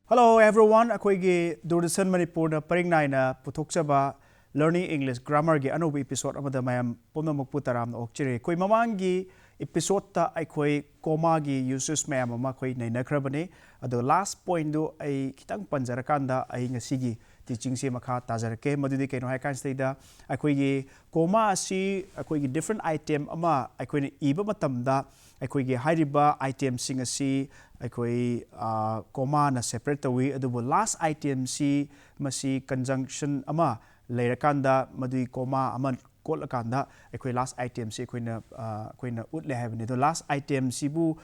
Hello everyone, akoigi Doordarshan Manipur na paringnai na puthokchaba Learning English Grammar gi anobi episode amada mayam pumnamuk putaram na okchire koi mamangi episode ta aikoi comma gi uses mayam ama koi nainakhrabani ado last point do ai kitang panjarakanda ai ngasigi teaching se makha tajarake madudi kaino hai kan staida aikoigi comma asi aikoigi different item ama aikoini iba matamda aikoigi hairiba item sing asi aikoi comma na separate tawi adubu last item si masi conjunction ama leirakanda madui comma ama kotlakanda aikoi last item si aikoina utle habani do last item sibu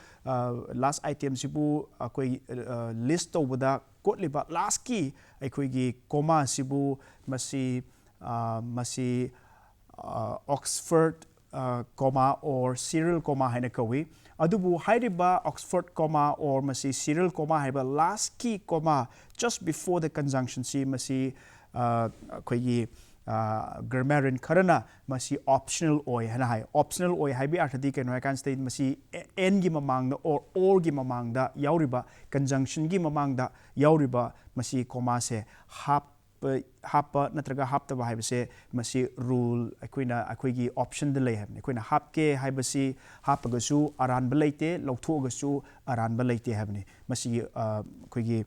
aikoi list tawbada kotliba last ki aikoigi comma sibu masi Oxford comma or serial comma haina kawi adubu hairiba Oxford comma or masi serial comma haiba last key comma just before the conjunction si masi akoigi grammarian karana masi optional oi hana hai optional oi haibi arthadi kaino kan state masi n gi mamangda or gi mamangda yauriba conjunction gi mamangda yauriba masi comma se hapa natraga hapta ba haibase masi rule akoigi option de lay habne akoina hapke haibasi hapagasu aran balaite lawthogsu aran balaite habne masi akoigi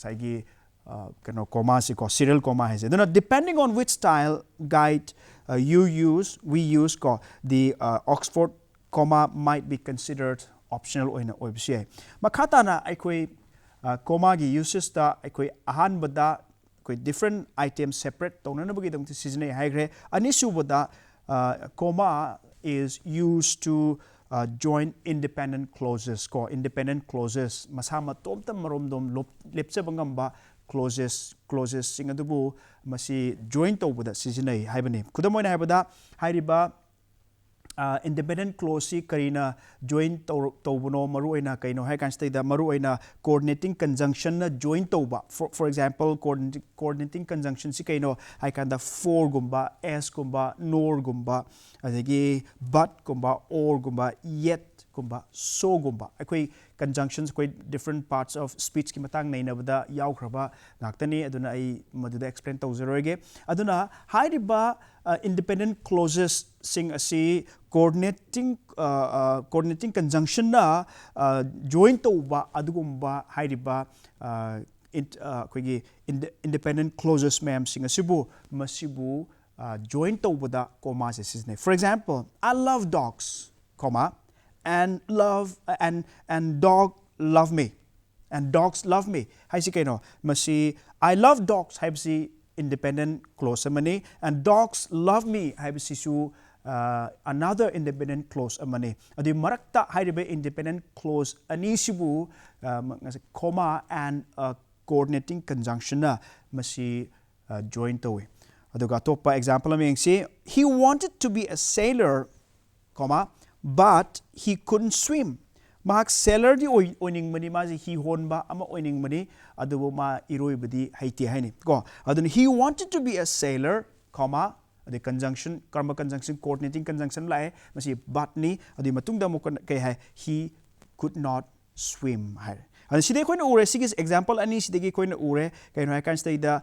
saigi kano comma si ko serial comma has then depending on which style guide we use ko the Oxford comma might be considered optional oina oibsi makata na aikoi comma gi uses ta aikoi ahan bada koi different items separate tona bagi dong season haigre anisu bada comma is used to join independent clauses ko independent clauses masama tomta maromdom lepse bangamba clauses sing adubu masi join tawbada season haibani kudamoina haibada hairiba independent clause si karina join tawbuno maruina kaino hai kan state da maruina coordinating conjunction na join tawba for example coordinating conjunction si kaino hai kan da for gumba as gumba nor gumba adagi but gumba or gumba yet gumba so gumba akoi conjunctions koi different parts of speech ki matang nei nabada yaukhraba ngaktani aduna ai maduda explain tawzeroge aduna hairiba independent clauses sing asi coordinating conjunction na join tawba adugumba hairiba independent clauses ma'am sing asibu masibu join tawbada comma se sisne for example I love dogs comma and dog love me and dogs love me haisi kaino masi I love dogs haibsi independent clause amani and dogs love me haibsi su another independent clause amani adi marakta hairibe independent clause anisibu comma and coordinating conjunction na masi join tawi aduga topa example am yengsi he wanted to be a sailor comma but he couldn't swim mahak sailor di oining mani ma hi honba ama oining mani adubu ma iroi badi haiti haini ko adun he wanted to be a sailor comma the conjunction karma conjunction coordinating conjunction lai masi but ni adi matungda mo kai hai he could not swim hai and sidai koina ure sigis example ani sidai koina ure kaino hai kan stai da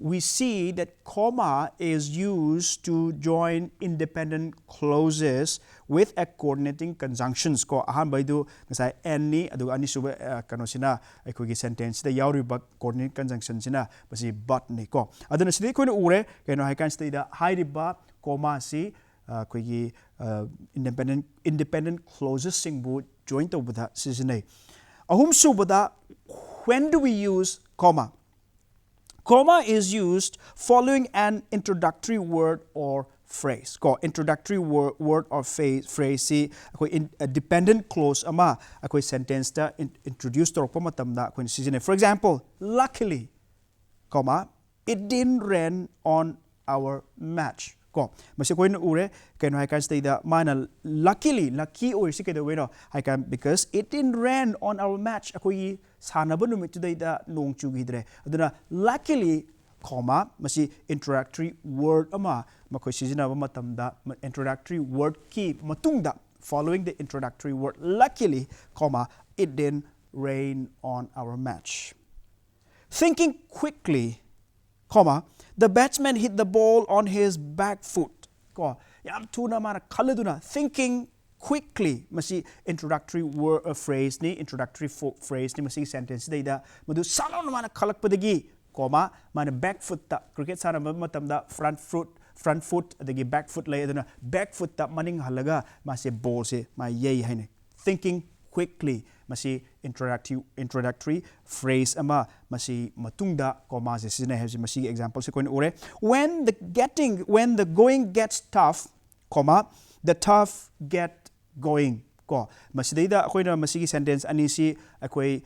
we see that comma is used to join independent clauses with a coordinating conjunctions ko ahan baidu ngasai any adu ani suba kano sina aikogi sentence da yauriba coordinating conjunction sina basi but ni ko aduna sidai koina ure kaino hai kan stai da hairiba comma si aikogi independent clauses singbu join tawbada seasonai ahum subada when do we use comma comma is used following an introductory word or phrase. Introductory word or phrase si a dependent clause ama akoi sentence ta introduce torpa matamda akoi season. For example, luckily, comma it didn't rain on our match. Masi koi na ure kaino hai kan stay da mana lucky or si kaino weno hai kan because it didn't rain on our match akoi sanaba numit today da nong chugidre aduna luckily comma masi introductory word ama makoi season matamda introductory word ki matungda following the introductory word luckily comma it didn't rain on our match. Thinking quickly, comma, the batsman hit the ball on his back foot. Ko yam tuna mana khaladuna thinking quickly masi introductory word phrase ni introductory phrase ni masi sentence deida madu salon mana khalakpadagi comma mana back foot ta cricket sana matamda front foot adagi back foot lay aduna back foot ta maning halaga masi ball se ma yei haine thinking quickly masi introductory phrase ama masi matungda comma se sina hai masi example se koin ore when the going gets tough comma the tough get going ko masidaida akoina masigi sentence ani si akoi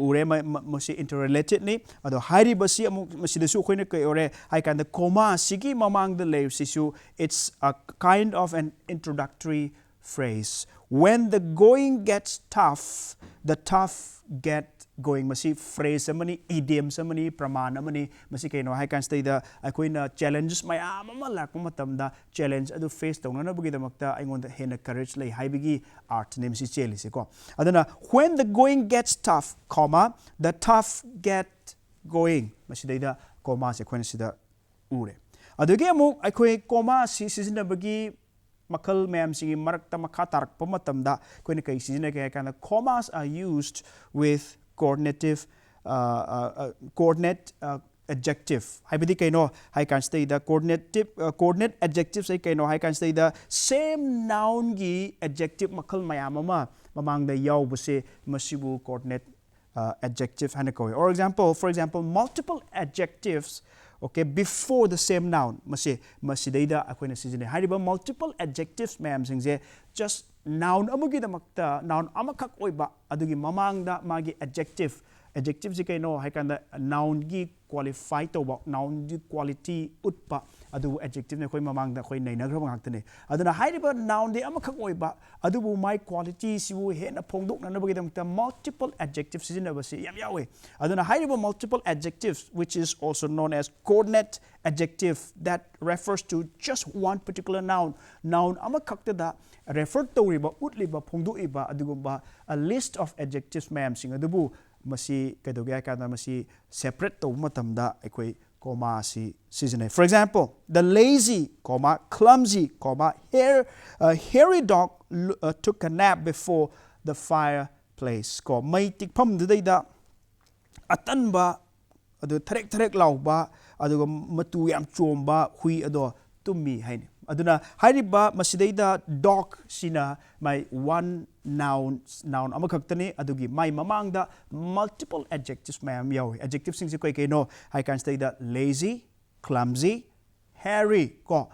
ure masi interrelated ni ado hairi basi masidasu akoina kai ore I can the comma sigi mamang the lay sisu it's a kind of an introductory phrase. When the going gets tough, the tough get going. Masi phrase samani, idiom samani, praman samani. Masi kaino hai kan stay da akoina challenges may malak matamda challenge adu face tong na bugi damakta aingon da hena courage lay hai bigi art name si cheli se ko. Adana when the going gets tough, comma the tough get going. Masi da comma se koina sida ure. Adugi amuk akoi comma si season bagi makal mayam singi marakta makha tarak pamatamda koina kai sijina kaya kana commas are used with coordinate adjective haibidi kaino hai kan stay the coordinate adjectives sai kaino hai kan stay the same noun gi adjective makal mayam ama mamang da yaw buse masibu coordinate adjective hana koi for example multiple adjectives okay before the same noun masidaida akoina sijine hariba multiple adjectives ma'am singje just noun amugi damakta noun amakak oiba adugi mamangda magi adjective ji kaino haikanda noun gi qualify toba noun gi quality utpa adu adjective ne koi mamangda koi naina grab ngaktane aduna hariba noun de amakak oiba adubu my quality sibu hena phongdok na bagi damakta multiple adjectives sijina basi yam yawe aduna hariba multiple adjectives which is also known as coordinate adjective that refers to just one particular noun amakak da refer to riba utliba phongdok iba adugumba a list of adjectives ma'am sing adubu masi kadoga kana masi separate to matamda ekoi comma si season. For example, the lazy comma clumsy comma hairy dog took a nap before the fireplace ko mai tikpham da atanba adu tharek lauba adu matu yam chomba hui ado tummi haini aduna hariba masidaida dog sina my one noun amakaktani adugi my mamangda multiple adjectives mayam yawi adjectives sing koi kaino I can say that lazy clumsy hairy ko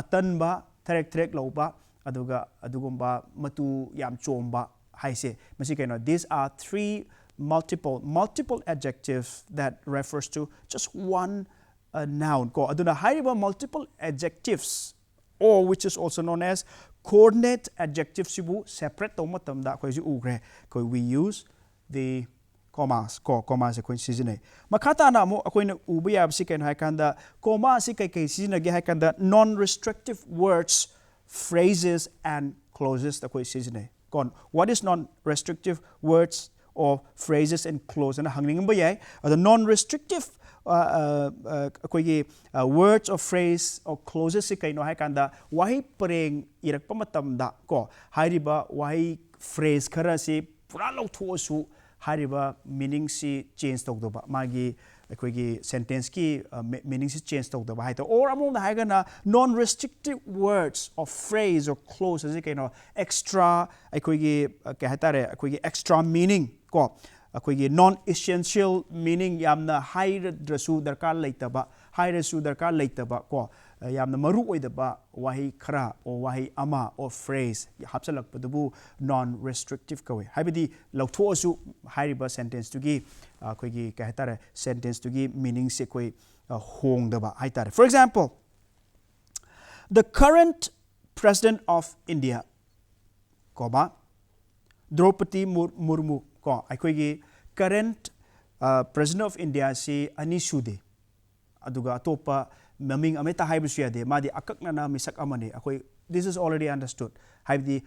atanba tharek lauba adugumba matu yam chomba haise masi kaino these are three multiple adjectives that refers to just one noun ko aduna hariba multiple adjectives or which is also known as coordinate adjective sibu separate to matamda koi ju ugre koi we use the commas koi season makata na mo akoina uba yab si ken haikanda comma si kai season ge haikanda non restrictive words phrases and clauses da koi season kon what is non restrictive words or phrases and clauses na hangning ba yai the non restrictive words or phrase or clauses si kaino hai kanda wahi pareng irakpa matamda ko hariba wahi phrase khara si pura lauthosu hariba meaning si change tawdoba magi akoigi sentence ki meaning si change tawdoba haito or among the haigana non restrictive words or phrase or clauses si kaino extra akoigi ka hatare akoigi extra meaning ko akoigi non essential meaning yamna high drasu darkar leitaba ko yamna maru oidaba wahi khara or wahi ama or phrase hapsalak padabu non restrictive kawe habidi lauthosu hariba sentence to gi akoigi ka hatare sentence to gi meaning se koi hongdaba haitare. For example, the current president of India comma Draupadi Murmu ko akoigi current president of India si ani sude aduga atopa maming ameta haibusu yade madi akakna na misak amane akoi this is already understood. Haibdi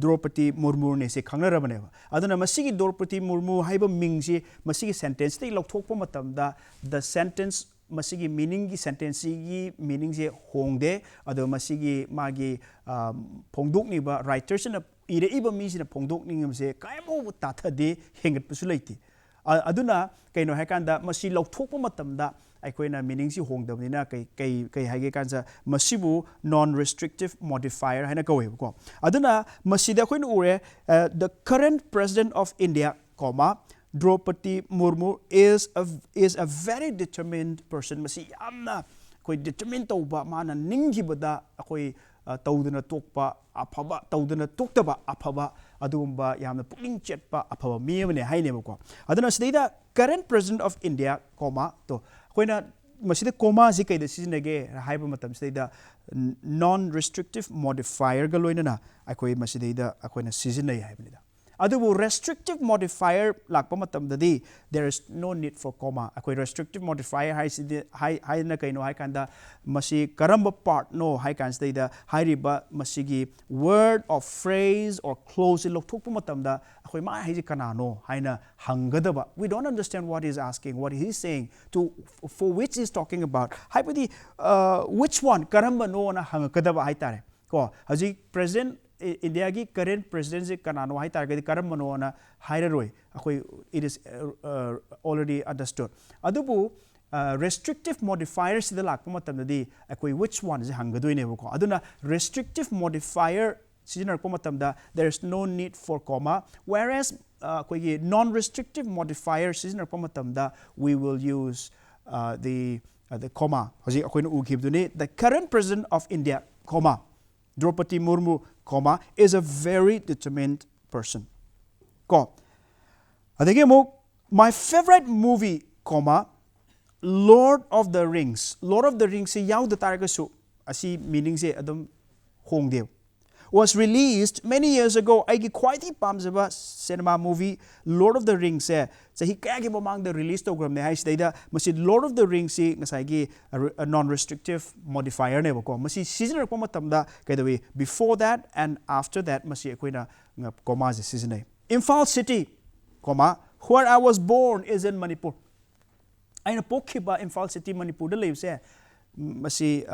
Draupadi Murmu ne se khangnarabaneba. Aduna masigi Draupadi Murmu haiba mingsi masigi sentence te lokthokpa matamda the sentence masigi meaning gi sentence gi meaning je hongde ado masigi magi phongdokni ba writers na ire iba mi sina phongdokni ngamse kaimo tathade hengat pusu leiti. Aduna kaino haikanda masi lokthokpa matamda aikoina meaning si hongdabnina kai haige kansa masibu non restrictive modifier haina kawe ko aduna masida koin ure the current president of India comma Draupadi Murmu is a very determined person masi yamna koi determined tauba mana ninghibada akoi taudana tokpa aphaba taudana toktaba aphaba adumba yamna pukning chetpa aphaba mi amane haine ko aduna sidida current president of India comma to koina masida comma si kaida sizinage haiba matam sidida non restrictive modifier ga loinana akoi masida akoina sizinai haibnida adubu restrictive modifier lakpa matam dadi there is no need for comma akoi restrictive modifier hai na kaino hai kanda masi karamba part no hai kan sidida hairiba masigi word or phrase or clause lokthokpa matam da akoi ma haiji kanano haina hangadaba we don't understand what he's asking what he's saying to for which he's talking about haibadi which one karamba no na hangakadaba hai tare ko haji president India ki current president se kanano hai target karam manona hairoi akoi it is already understood adubu restrictive modifier sida lakpa matamdadi akoi which one is hangadoine ko aduna restrictive modifier sinar ko matamda there is no need for comma whereas akoi non restrictive modifier sinar ko matamda we will use the comma haji akoi no ugibduni the current president of India comma Draupadi Murmu, comma, is a very determined person. Ko. My favorite movie, comma, Lord of the Rings. Lord of the Rings se yaw da taragasu. Asi meaning se adam hongdew. Was released many years ago. Aigi quite pamzaba cinema movie Lord of the Rings se hi kaya ki mamang the release program ne hais data masi Lord of the Rings si ngasai a non-restrictive modifier ne ko masi season ko matamda kaidawi before that and after that masi akoina comma se season Imphal City comma where I was born is in Manipur. Aina pokhiba Imphal City Manipur da leib se masi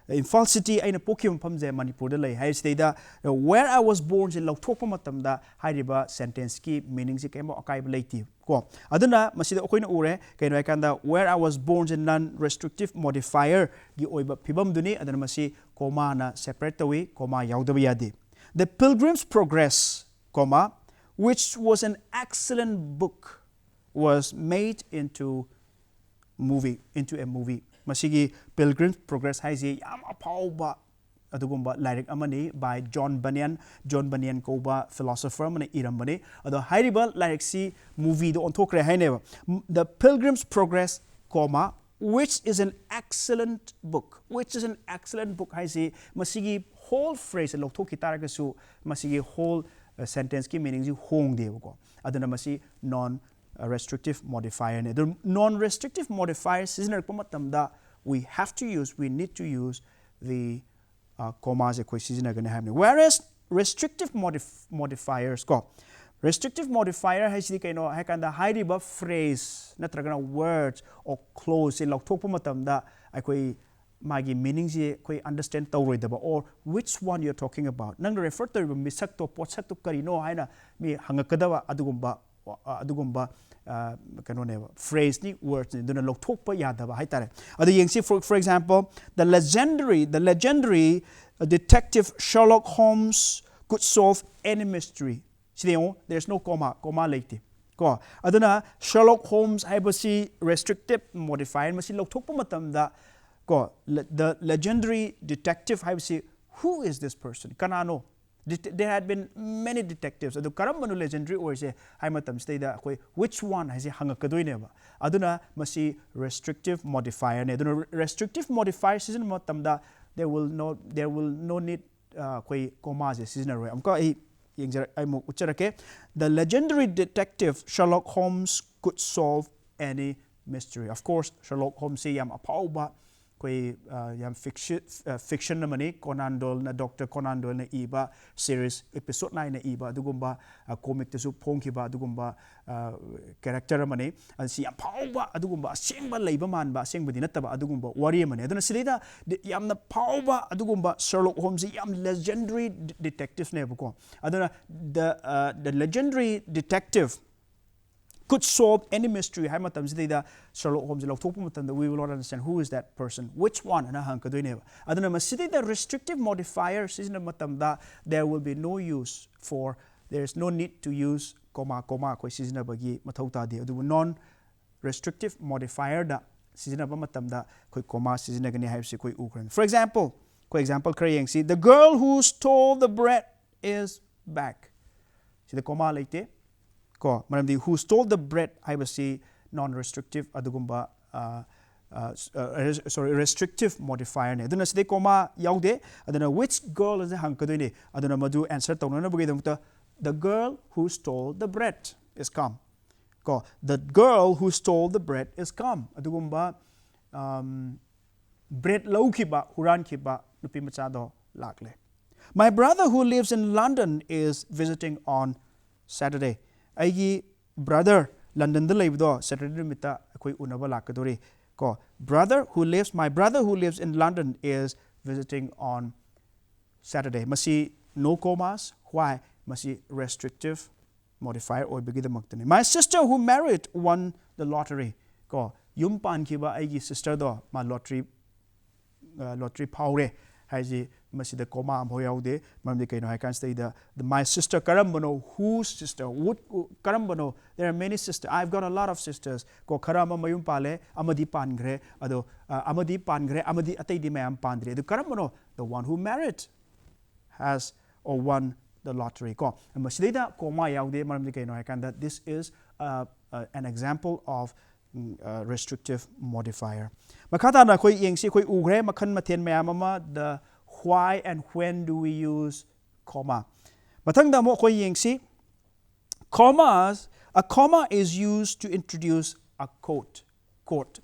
Imphal City aina pokim phamje Manipur da lei hai sida where I was born in lokthokpa matamda hairiba sentence ki meaning si kemo akai leiti ko aduna masida okoina ure kaino kanda where I was born in non restrictive modifier gi oiba phibam duni aduna masi comma na separate tawi comma yaudaba yadi The Pilgrim's Progress comma which was an excellent book was made into a movie Masigi Pilgrim's Progress haisi yam apauba adugumba lyric amani by John Bunyan koba philosopher mane irambani ado hairiba lyric si movie do onthokre haineba The Pilgrim's Progress comma which is an excellent book haisi masigi whole phrase loktoki taragasu masigi whole sentence ki meaning ji hongde ko aduna masi non restrictive modifier ne the non restrictive modifier seasoner ko matamda we need to use the commas ko seasoner gonna have whereas restrictive modifiers ko restrictive modifier has the kaino hakanda hairiba phrase natragana words or clause in lokthokpa matamda akoi magi meaning ji koi understand tawroidaba or which one you're talking about nang refer to misak to potsak to karino haina mi hangakadaba adugumba phrase ni words ni duna lokthokpa yadaba haitare adu yengsi for example the legendary detective Sherlock Holmes could solve any mystery there's no comma late ko aduna Sherlock Holmes haibasi restrictive modifier masi lokthokpa matamda ko the legendary detective haibasi who is this person kanano there had been many detectives adu karambanu legendary or se haimatam stada koi which one has hangakadoine ba aduna masi restrictive modifier ne aduna restrictive modifier season matamda there will no need koi comma je season roi amka ai yengjar ai mo ucharake the legendary detective Sherlock Holmes could solve any mystery of course Sherlock Holmes se yam apauba koi yam fiction na mani Conan Doyle na Dr. Conan Doyle na iba series episode 9 na iba adugumba comic te su phongkiba adugumba character mani si yam phauba adugumba asengba leiba manba asengba di nattaba adugumba wari mani aduna silida yamna phauba adugumba Sherlock Holmes yam legendary detective ne ko aduna the legendary detective could solve any mystery. Hai matam sidida Sherlock Holmes lok thokpa matam we will not understand who is that person, which one ana hang kadoi neba. Aduna masidida restrictive modifier sisna matam da there will be no use for, there is no need to use comma koi sisna bagi mathau ta di. Adu non restrictive modifier da sisna ba matam da koi comma sisna gani hai se koi ukran. For example, kara yang si the girl who stole the bread is back. Si the comma laite ko maramdi who stole the bread haibasi non-restrictive adugumba restrictive modifier ne aduna side comma yaude aduna which girl is hankadoi ne aduna madu answer tawna bugi damta the girl who stole the bread is come ko the girl who stole the bread is come adugumba bread laukiba huran kiba nupi macha do lakle. My brother who lives in London is visiting on Saturday. Aigi brother London da leibdo Saturday mita koi unaba lakadori ko my brother who lives in London is visiting on Saturday. Masi no commas. Why? Masi restrictive modifier or bigi the maktani. My sister who married won the lottery. Ko yum pan kiba aigi sister do ma lottery paure haji masi the comma am hoyaude mamdi kaino I can say the my sister karambano whose sister would karambano there are many sisters. I've got a lot of sisters ko karama mayum pale amadi pangre ado amadi atay di mayam pandre the karambano the one who married has or won the lottery ko masidida comma yaude mamdi kaino I can that this is an example of restrictive modifier. Makata na koi yengsi koi ugre makhan mathen mayamama the why and when do we use comma. Matang da mo koi yengsi commas, a comma is used to introduce a quote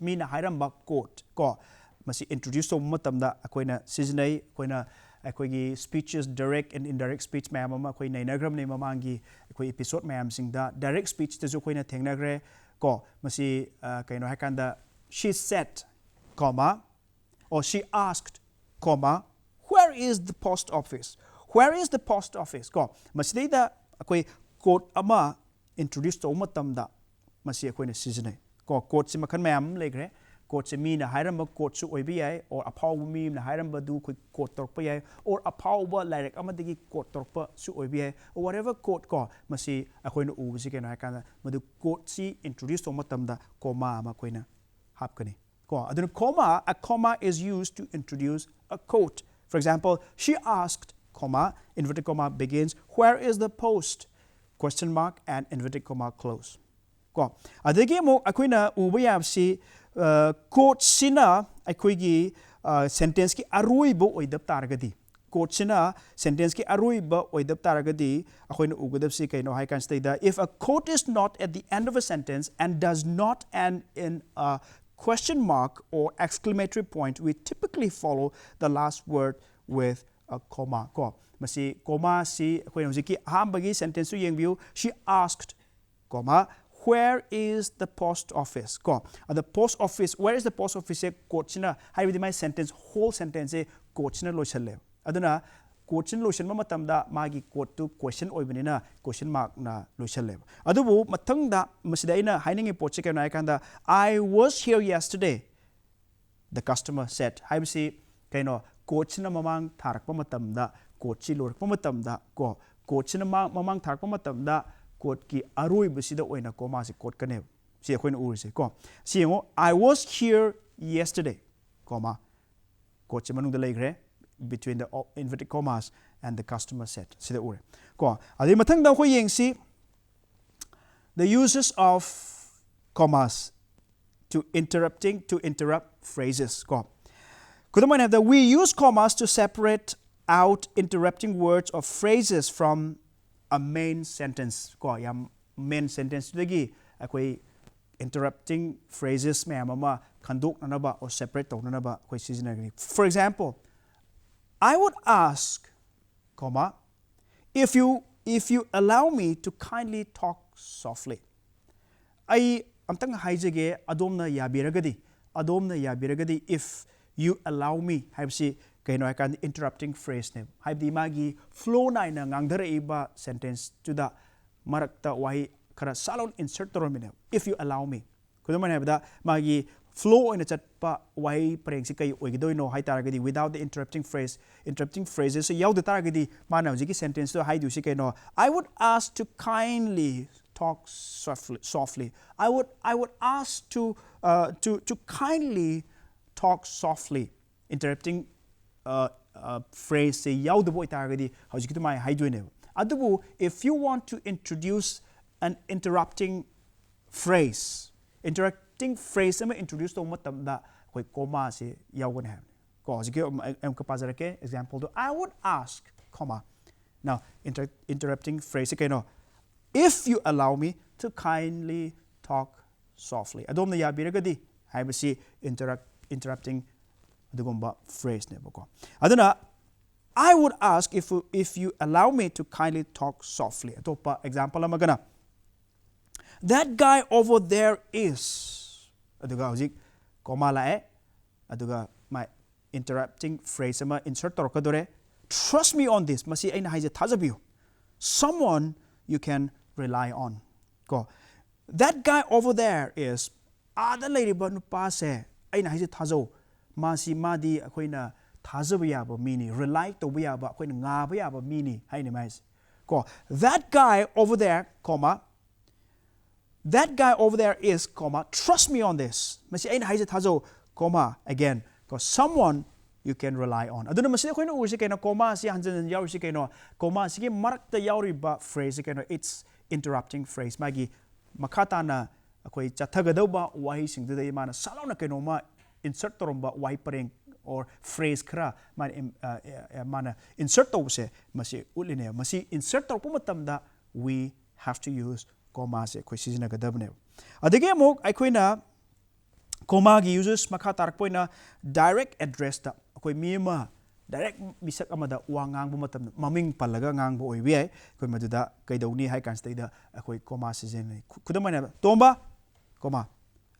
mina hairamba quote ko masi introduce to matamda akoina seasonai akoina akoigi speeches direct and indirect speech mayamama koi nainagram ne mamangi akoi episode mayam singda direct speech tesu koina thengnagre ko masi kaino hakanda she said comma or she asked comma where is the post office ko masi da akoi quote ama introduce to matamda masi akoina seasonai ko quote si makhan mayam legre quote si mi na hairamba quote su oibi yai or apaw mi na hairamba du koi quote torpa yai or apaw ba direct amadagi quote torpa su oibi yai or whatever quote ko masi akoina u si keno hakanda madu quote si introduce to matamda comma ama koina hapkani ko aduna comma a comma is used to introduce a quote. For example, she asked comma inverted comma begins where is the post question mark and inverted comma close ko adagi mo akoina uba yam si quote sina akoigi sentence ki aruibo oidap taragadi quote sina sentence ki aruibo oidap taragadi akoina ugadap si kaino I can say that if a quote is not at the end of a sentence and does not end in a question mark or exclamatory point, we typically follow the last word with a comma ko masi comma si akoina hojiki ahambagi sentence su yengbiu she asked comma where is the post office ko the post office where is the post office quote sina haibidi my sentence whole sentence quote sina loisalle aduna quote sina loisan ma matamda magi quote to question oibinina question mark na loisalle adubu matangda masida ina hainingi poche kana kanda I was here yesterday the customer said haibisi kaino quote sina mamang tharakpa matamda quote si lorakpa matamda ko quote sina mamang tharakpa matamda quote ki arui bisida oina comma si quote kane si akoina urise ko si ngo I was here yesterday comma quote si manung da legre between the inverted commas and the customer said sida ure ko adi mathang da ko yengsi the uses of commas to interrupt phrases ko kudaman have that we use commas to separate out interrupting words or phrases from a main sentence ko yam main sentence dagi akoi interrupting phrases mayam ama khandoknanaba or separate tawnanaba khoi sizinagani. For example, I would ask, comma, if you allow me to kindly talk softly. I amtang haijage adomna yabiragadi if you allow me haibsi kaino I can interrupting phrase ne haibdi magi flow na ina ngangdara iba sentence to da marakta wahi kara salon insert toromine if you allow me kudaman haibda magi flow in a chatpa wahi parengsi kai oigidoino hai taragadi without the interrupting phrases so yaw the taragadi mana hojiki sentence to hai dusi kaino I would ask to kindly talk softly. I would ask to kindly talk softly. Interrupting phrase say yaud boy targadi hojiki mai haiduine. Adubu if you want to introduce an interrupting phrase ama introduce to matam da koi comma se yaugan ha. Ko hojiki em ka pazarake example do I would ask comma. Now interrupting phrase kaino if you allow me to kindly talk softly. Adomna yabiragadi haibasi interrupting adugomba phrase nebako. Aduna I would ask if you allow me to kindly talk softly. Atopa example amagana. That guy over there is aduga hojik comma lae aduga my interrupting phrase ama insert torkadore. Trust me on this. Masi aina haije thajabiyo. Someone you can rely on. Ko that guy over there is ada leriba nupa se aina haije thajo masi madi akoina thajaba yaba mini rely to yaba akoina ngaba yaba mini haine mais ko that guy over there comma that guy over there is comma trust me on this masi aina haije thajo comma again ko someone you can rely on. Aduna masi akoina ursi kaino comma si hanjan yaursi kaino comma si marakta yauriba phrase kaino it's interrupting phrase magi makata na akoi chathagadauba wahi singdudai mana salona kaino ma insert toromba wahi pareng or phrase khra mana insert tawse masi uline masi insert torpu matamda we have to use comma se koi sijinagadabne adege amok aikoina comma gi uses makha tarakpoina direct address da akoi mi ma direct misak amada wa ngangbu matam maming palaga ngangbu oibi ai koi maduda kaidawni hai kan state da akoi comma season kudamana tomba comma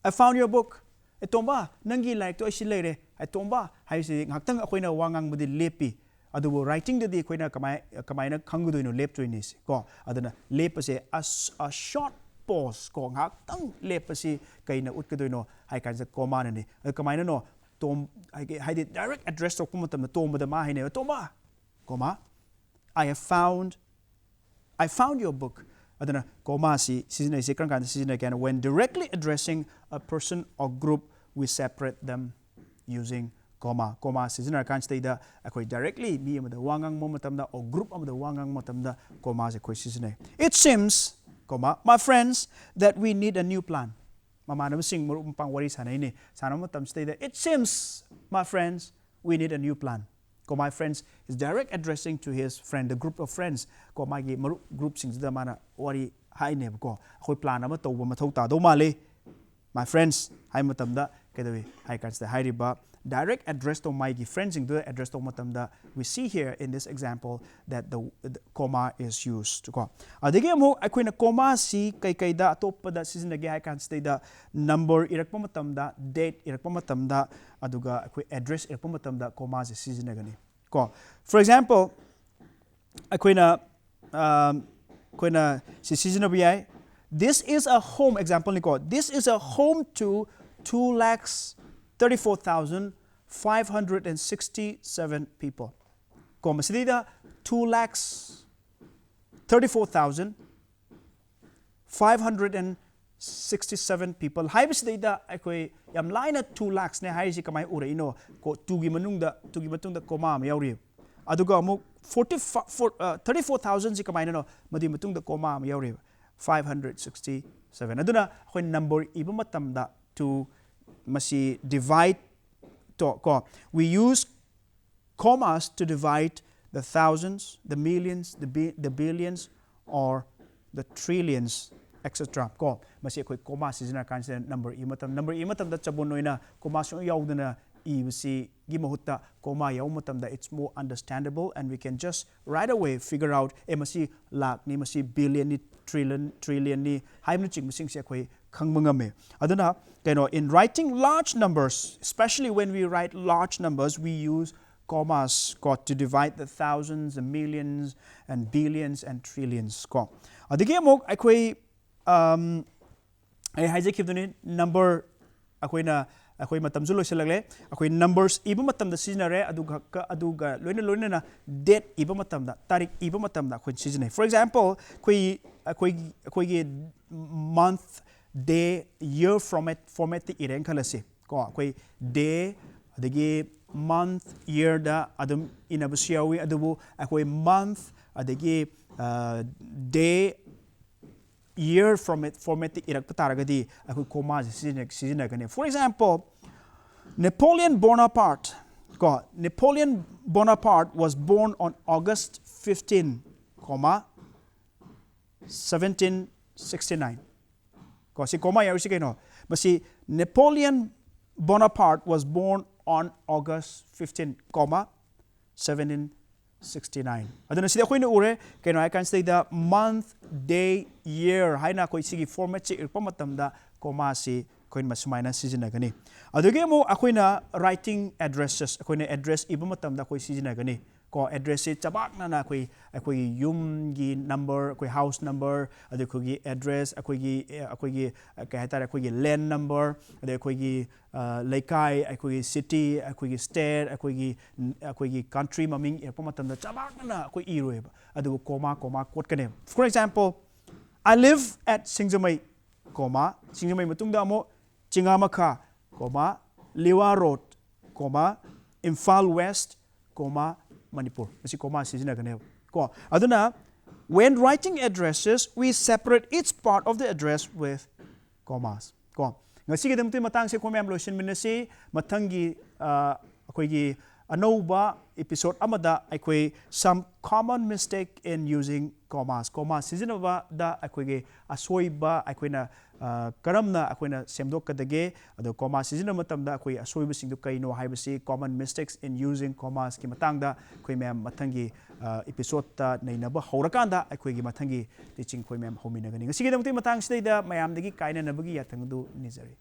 I found your book e tomba nangi like to isi leire ai tomba hai se ngaktang akoina wa ngangbu di lepi adubu writing de di akoina kamai na khanggudoino lep toinis ko adana lep se a short pause ko ngaktang lep se kaina utkadoino hai kan se comma ne kamai no Tom I did direct address to kuma tam tom da ma haine toma comma I found your book adana comma si season is kan season again when directly addressing a person or group we separate them using comma season kan stay da akoi directly mi am da wangang mo matam da or group am da wangang matam da comma se koi season it seems comma my friends that we need a new plan. Mamana sing pang wari sanay ni sana mo tam stay there. It seems, my friends, we need a new plan. Ko my friends is direct addressing to his friend, the group of friends. Ko my group sings da mana wari hai ne ko. Ako plan na to ba mathau ta do mali. My friends, hai matam da kadawi hai kan sta hai riba direct address to my friends sing da address to matam da we see here in this example that the comma is used ko. Adege mo akoina comma si kai da atop da season age hai kan sta da number irakpa matam da date irakpa matam da aduga akoi address irakpa matam da comma si season agani ko. For example akoina si season bi ai this is a home example ni ko this is a home to 2,34,567 people. Ko masidida 2,34,567 people. Hai masidida akoi yam line 2 lakhs ne hai si kamai ura ino ko tugi matungda comma am yauri. Aduga amuk 34,000 si kamai no madi matungda comma am yauri 567. Aduna akoi number iba matamda to masi divide to ko we use commas to divide the thousands, the millions, the billions or the trillions etc. ko masi akhoi comma sizina kan se number e matam da chabon noina comma so yaudana e basi gi mahutta comma yaw matam da it's more understandable and we can just right away figure out masi lakh ni masi billion ni trillion ni haimnu ching mising se akhoi khangmangame aduna in writing large numbers, especially when we write large numbers, we use commas to divide the thousands and millions and billions and trillions adigi amok akhoi ai haijekibduni number akhoi matam zu loisalagle akhoi numbers iba matam da sizinare aduga loina na date iba matam da tarik iba matam da akhoi sizinai. For example, akhoi ge month day year format ti ireng khalase ko akhoi day adagi month year da adum inabasiawi adubu akhoi month adagi day year format ti irak pataragadi akhoi comma sizina gane. For example, Napoleon Bonaparte was born on August 15, 1769. Si comma yarisi kaino masi Napoleon Bonaparte was born on August 15, 1769. Aduna sida koina ure kaino I can say the month, day, year haina koi sigi format chi irpa matamda comma si koin masumaina sizina gani. Aduge mo akoina writing addresses akoina address iba matamda koi sizina gani. Ko address si chabak na akoi yum gi number akoi house number adu gi address akoi gi kahatara akoi gi land number adu akoi gi laikai akoi gi city akoi gi state akoi gi country maming erpa matamda chabak na akoi iroeba adu comma quote kane. For example, I live at Singjamai Singjamai matungda amo Chingamakha Liwa Road Imphal West Manipur. Masi comma sizina gane ko aduna when writing addresses we separate each part of the address with commas ko ngasi gi damti matang se ko mem lotion minasi mathangi akoi gi anouba episode amada akoi some common mistake in using commas sizina ba da akoi gi asoiba akoina karamna akoina semdok kadage ado comma sizina matamda akoi asoiba singdu kaino haibasi common mistakes in using commas ki matangda akoi mem mathangi episode ta nainaba haurakanda akoi gi mathangi teaching koi mem hominagani ngasi gi damti matang sida mayam dagi kaina nabagi yatangdu nizari.